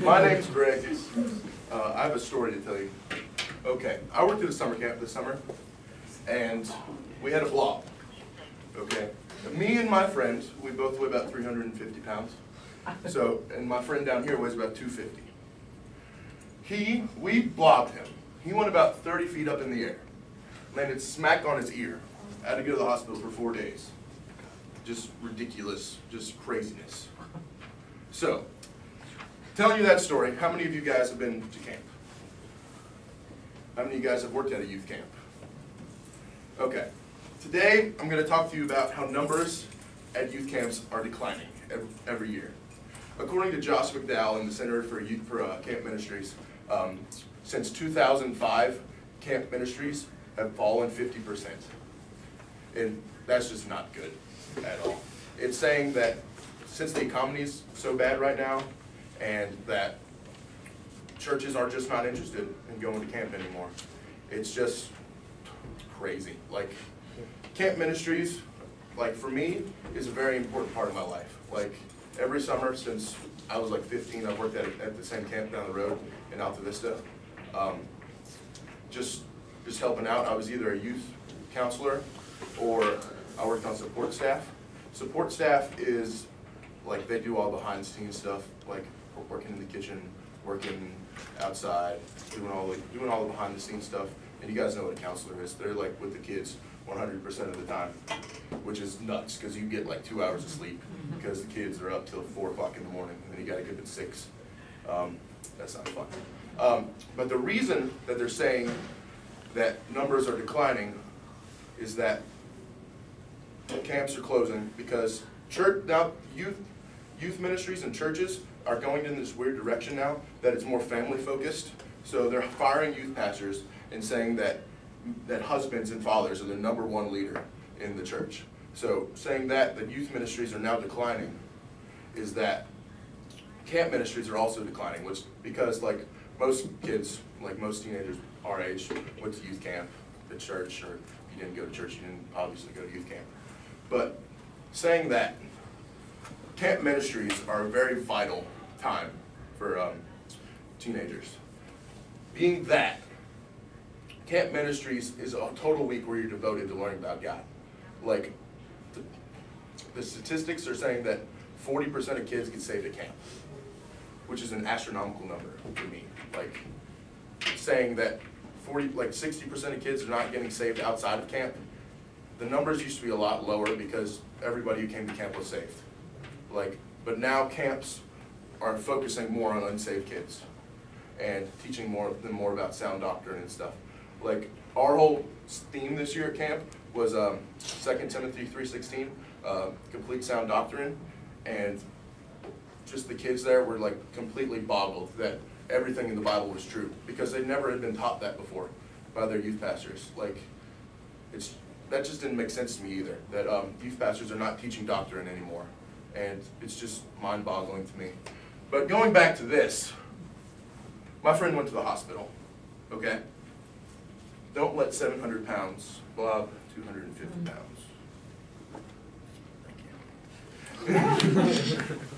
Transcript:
My name's Greg. I have a story to tell you. Okay, I worked at a summer camp this summer, and we had a blob. Okay, me and my friend, we both weigh about 350 pounds. So, and my friend down here weighs about 250. We blobbed him. He went about 30 feet up in the air, landed smack on his ear. I had to go to the hospital for 4 days. Just ridiculous, just craziness. So, telling you that story, how many of you guys have been to camp? How many of you guys have worked at a youth camp? Okay, today I'm going to talk to you about how numbers at youth camps are declining every year. According to Josh McDowell in the Center for Camp Ministries, since 2005, camp ministries have fallen 50%. And that's just not good at all. It's saying that since the economy is so bad right now, and that churches are just not interested in going to camp anymore. It's just crazy. Like, camp ministries, like for me, is a very important part of my life. Like, every summer since I was like 15, I've worked at the same camp down the road in Alta Vista. Just helping out. I was either a youth counselor or I worked on support staff. Support staff is like, they do all behind the scenes stuff, like working in the kitchen, working outside, doing all the behind the scenes stuff. And you guys know what a counselor is. They're like with the kids 100% of the time, which is nuts because you get like 2 hours of sleep because the kids are up till 4 o'clock in the morning and then you got to get up at 6. That's not fun. But the reason that they're saying that numbers are declining is that camps are closing because youth ministries and churches are going in this weird direction now that it's more family focused. So they're firing youth pastors and saying that husbands and fathers are the #1 leader in the church. So saying that youth ministries are now declining is that camp ministries are also declining, which because like most kids, like most teenagers our age, went to youth camp at church, or if you didn't go to church, you didn't obviously go to youth camp. But saying that camp ministries are a very vital time for teenagers. Being that, camp ministries is a total week where you're devoted to learning about God. Like, the statistics are saying that 40% of kids get saved at camp, which is an astronomical number to me. Like, saying that 60% of kids are not getting saved outside of camp. The numbers used to be a lot lower because everybody who came to camp was saved. But now camps are focusing more on unsaved kids and teaching them more about sound doctrine and stuff. Like, our whole theme this year at camp was 2 Timothy 3:16, complete sound doctrine, and just the kids there were like completely boggled that everything in the Bible was true because they never had been taught that before by their youth pastors. Like, that just didn't make sense to me either, that youth pastors are not teaching doctrine anymore. And it's just mind-boggling to me. But going back to this, my friend went to the hospital, okay? Don't let 700 pounds blob 250 pounds. Thank you.